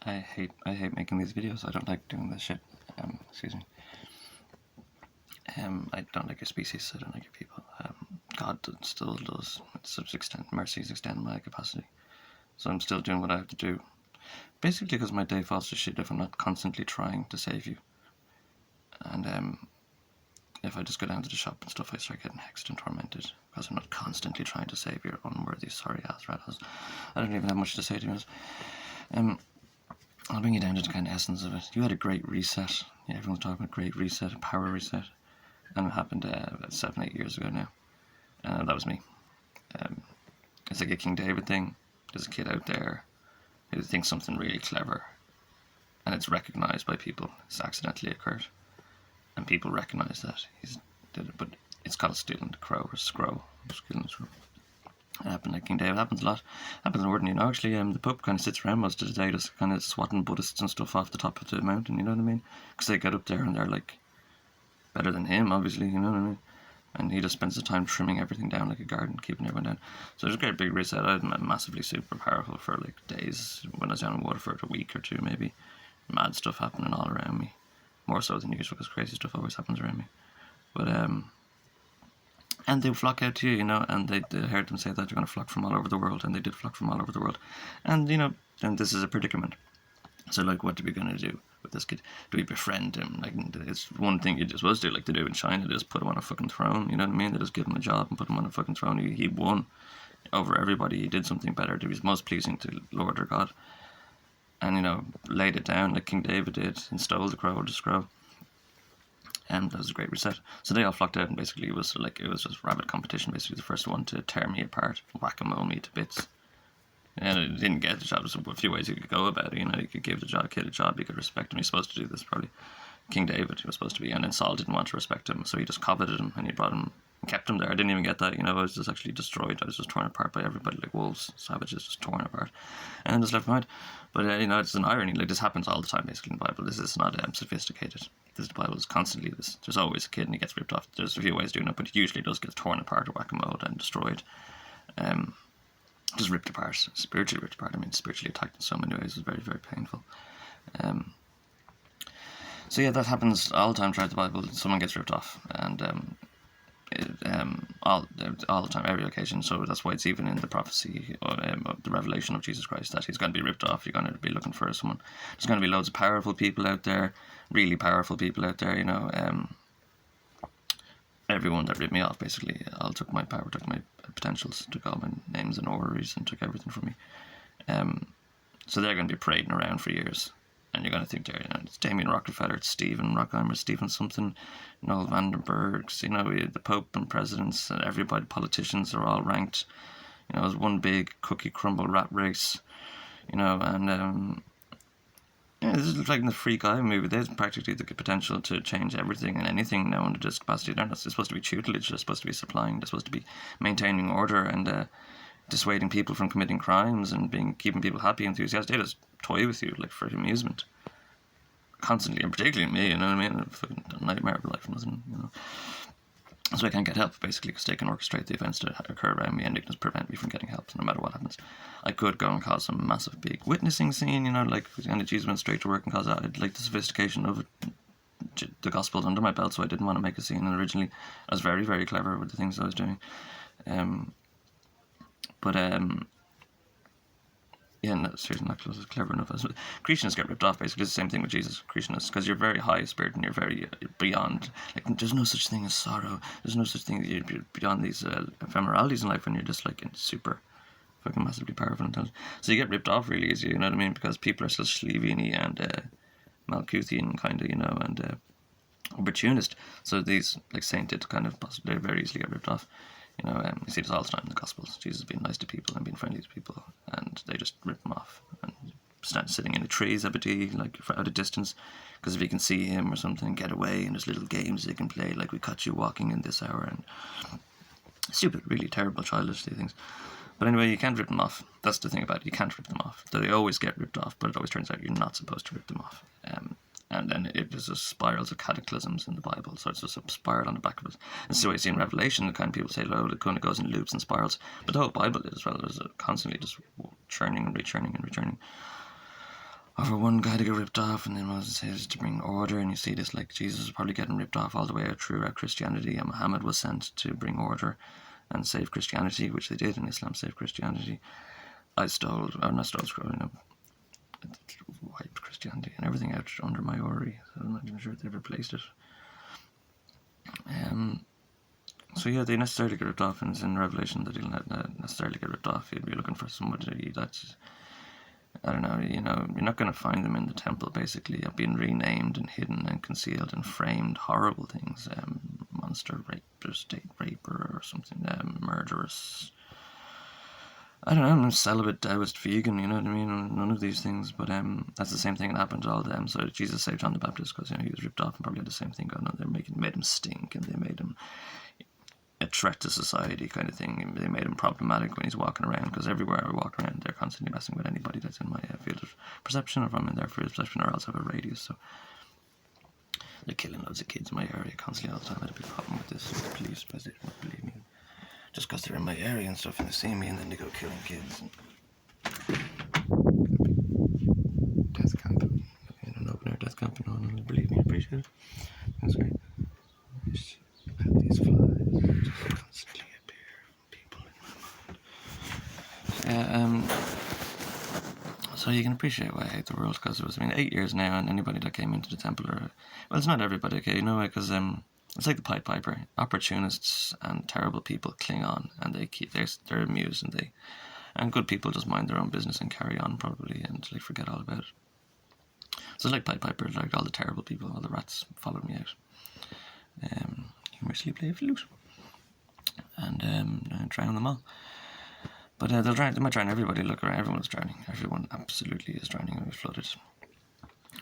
I hate making these videos. I don't like doing this shit. Excuse me. I don't like your species. I don't like your people. God still does, to some extent, mercies extend my capacity. So I'm still doing what I have to do. Basically, because my day falls to shit if I'm not constantly trying to save you. And if I just go down to the shop and stuff, I start getting hexed and tormented because I'm not constantly trying to save your unworthy, sorry ass rattles. I don't even have much to say, to be honest. I'll bring you down to the kind of essence of it. You had a great reset. Yeah, everyone's talking about great reset, a power reset. And it happened about 7-8 years ago now. That was me. It's like a King David thing. There's a kid out there who thinks something really clever, and it's recognised by people. It's accidentally occurred, and people recognise that he's did it. But it's called stealing the crow or scrow. Stealing the crow. It happened like King David. It happens a lot. It happens in Ordinary. Actually, the Pope kind of sits around most of the day just kind of swatting Buddhists and stuff off the top of the mountain, you know what I mean? Because they get up there and they're like better than him, obviously, you know what I mean? And he just spends the time trimming everything down like a garden, keeping everyone down. So there's a great big reset. I'm massively super powerful for like days. When I was down in Waterford, a week or two maybe. Mad stuff happening all around me. More so than usual because crazy stuff always happens around me. But and they flock out to you, you know, and they heard them say that they're going to flock from all over the world, and they did flock from all over the world. And, you know, and this is a predicament. So, like, what are we going to do with this kid? Do we befriend him? Like, it's one thing you're supposed to do, like they do in China. They just put him on a fucking throne, you know what I mean? They just give him a job and put him on a fucking throne. He won over everybody. He did something better. He was most pleasing to Lord or God. And, you know, laid it down like King David did and stole the crow or the scroll. And that was a great reset. So they all flocked out, and basically it was just rabid competition. Basically, the first one to tear me apart, whack-a-mole me to bits. And I didn't get the job. There's a few ways you could go about it. You know, you could give the kid a job. You could respect him. He's supposed to do this, probably. King David, he was supposed to be, and then Saul didn't want to respect him, so he just coveted him, and he brought him, and kept him there. I didn't even get that. You know, I was just actually destroyed. I was just torn apart by everybody, like wolves, savages, just torn apart, and then just left behind. But you know, it's an irony. Like, this happens all the time, basically, in the Bible. This is not sophisticated. The Bible is constantly this. There's always a kid and he gets ripped off. There's a few ways of doing it, but it usually does get torn apart or whack-a-mole and destroyed. Just ripped apart, spiritually ripped apart. I mean, spiritually attacked in so many ways. It was very, very painful. So yeah, that happens all the time throughout the Bible. Someone gets ripped off, and all the time, every occasion. So that's why it's even in the prophecy of the revelation of Jesus Christ that he's going to be ripped off. You're going to be looking for someone. There's going to be loads of powerful people out there, really powerful people out there. You know, everyone that ripped me off basically all took my power, took my potentials, took all my names and orreries, and took everything from me. So they're going to be parading around for years. And you're going to think there, you know, it's Damien Rockefeller, it's Stephen Rockheimer, Stephen something, Noel Vandenbergs, you know, the Pope and presidents, and everybody, politicians are all ranked. You know, it was one big cookie crumble rat race, you know, and yeah, this is like in the Free Guy movie. There's practically the potential to change everything and anything now under this capacity. They're not supposed to be tutelage, they're supposed to be supplying, they're supposed to be maintaining order and dissuading people from committing crimes and keeping people happy, enthusiastic. They just toy with you like for amusement, constantly, and particularly me. You know what I mean? A fucking nightmare of life, nothing. You know, so I can't get help basically because they can orchestrate the events that occur around me and they can just prevent me from getting help no matter what happens. I could go and cause some massive big witnessing scene, you know, like and Jesus went straight to work and cause that. I'd like the sophistication of it, the gospel's under my belt, so I didn't want to make a scene. And originally, I was very, very clever with the things I was doing. But yeah, no, seriously, not clever enough. Cretans get ripped off, basically. It's the same thing with Jesus, Cretans, because you're very high spirit and you're very beyond. Like, there's no such thing as sorrow. There's no such thing. You're beyond these ephemeralities in life when you're just like super fucking massively powerful and intelligent. So you get ripped off really easy, you know what I mean? Because people are still Slevini and Malkuthian, kind of, you know, and opportunist. So these, like Saint did, kind of, they very easily get ripped off. You know, you see this all the time in the Gospels. Jesus being nice to people and being friendly to people, and they just rip him off and sitting in the trees, like out of distance, because if you can see him or something, get away, and there's little games they can play, like we caught you walking in this hour, and stupid, really terrible, childish things. But anyway, you can't rip them off. That's the thing about it. You can't rip them off. They always get ripped off, but it always turns out you're not supposed to rip them off. And then it just spirals of cataclysms in the Bible. So it's just a spiral on the back of it. And so I see in Revelation, the kind of people say, oh, it kind of goes in loops and spirals. But the whole Bible is as well. There's constantly just churning and rechurning and returning. for one guy to get ripped off, and then Moses says to bring order, and you see this, like, Jesus was probably getting ripped off all the way out throughout Christianity, and Muhammad was sent to bring order and save Christianity, which they did, and Islam saved Christianity. Wiped Christianity and everything out under my orrery, so I'm not even sure if they replaced it. So yeah, they necessarily get ripped off, and it's in Revelation that he'll not necessarily get ripped off. He'll be looking for somebody that's, I don't know, you're not going to find them in the temple, basically, being renamed and hidden and concealed and framed horrible things, monster raper, state raper or something, murderous, I don't know, I'm a celibate, Taoist, vegan, you know what I mean, none of these things, but that's the same thing that happened to all of them. So Jesus saved John the Baptist because, he was ripped off and probably had the same thing going on. They made him stink, and they made him a threat to society kind of thing. They made him problematic when he's walking around, because everywhere I walk around, they're constantly messing with anybody that's in my field of perception, or if I'm in their field of perception, or else have a radius. So they're killing loads of kids in my area constantly all the time. I had a big problem with this. The police, because they don't believe me. Just because they're in my area and stuff, and they see me, and then they go killing kids. And death camp. An open air death camp, and believe me, I appreciate it. That's great. These flies just constantly appear, people in my mind. So you can appreciate why I hate the world, because it was, 8 years now, and anybody that came into the temple, well, it's not everybody, okay, because it's like the Pied Piper. Opportunists and terrible people cling on, and they're amused, and good people just mind their own business and carry on, probably, and like forget all about it. So it's like Pied Piper, like all the terrible people, all the rats followed me out. Humorously play a flute and drown them all. But they might drown everybody. Look around, everyone's drowning. Everyone absolutely is drowning. We flooded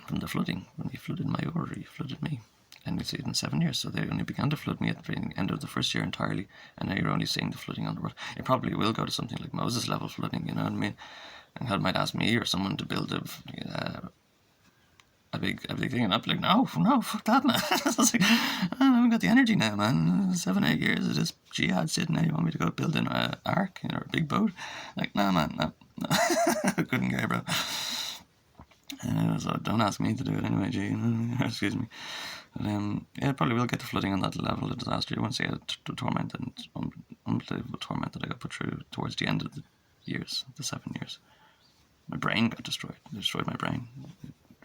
from the flooding. When he flooded my order, he flooded me. And it's in 7 years, so they only began to flood me at the end of the first year entirely, and now you're only seeing the flooding on the world. It probably will go to something like Moses level flooding, you know what I mean? And God might ask me or someone to build a big thing, and I'll be like, no, fuck that, man. I was like, I haven't got the energy now, man. 7, 8 years of this jihad sitting there. You want me to go build an ark, or a big boat? Like, nah, man, no. I couldn't go, bro. So don't ask me to do it anyway, G. Excuse me. But it probably will get to flooding on that level of disaster. You won't see the torment and unbelievable torment that I got put through towards the end of the years, the 7 years. My brain got destroyed. They destroyed my brain.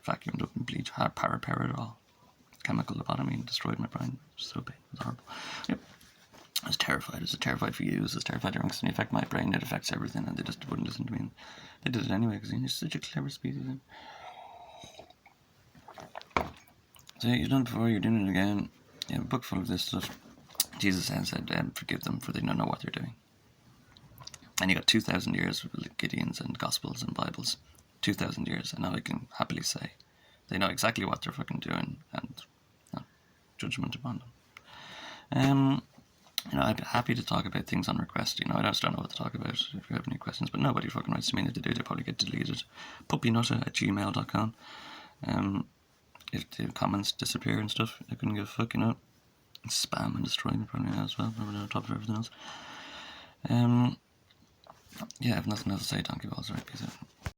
Vacuumed up and bleach, paraparadiol, chemical lobotomy, destroyed my brain. It was so bad. It was horrible. Yep. I was terrified. I was terrified for you. I was terrified it was going to affect my brain. It affects everything, and they just wouldn't listen to me. And they did it anyway, because you're such a clever species. So you've done it before, you're doing it again. You have a book full of this stuff. Jesus said, forgive them, for they don't know what they're doing. And you got 2,000 years of Gideons and Gospels and Bibles. 2,000 years, and now I can happily say they know exactly what they're fucking doing, and judgment upon them. I'd be happy to talk about things on request. I just don't know what to talk about if you have any questions, but nobody fucking writes to me, and if they do, they probably get deleted. puppynutter@gmail.com. If the comments disappear and stuff, I couldn't give a fuck, spam and destroy me probably as well, probably on top of everything else. Yeah, I have nothing else to say. Donkey balls, right? Peace out.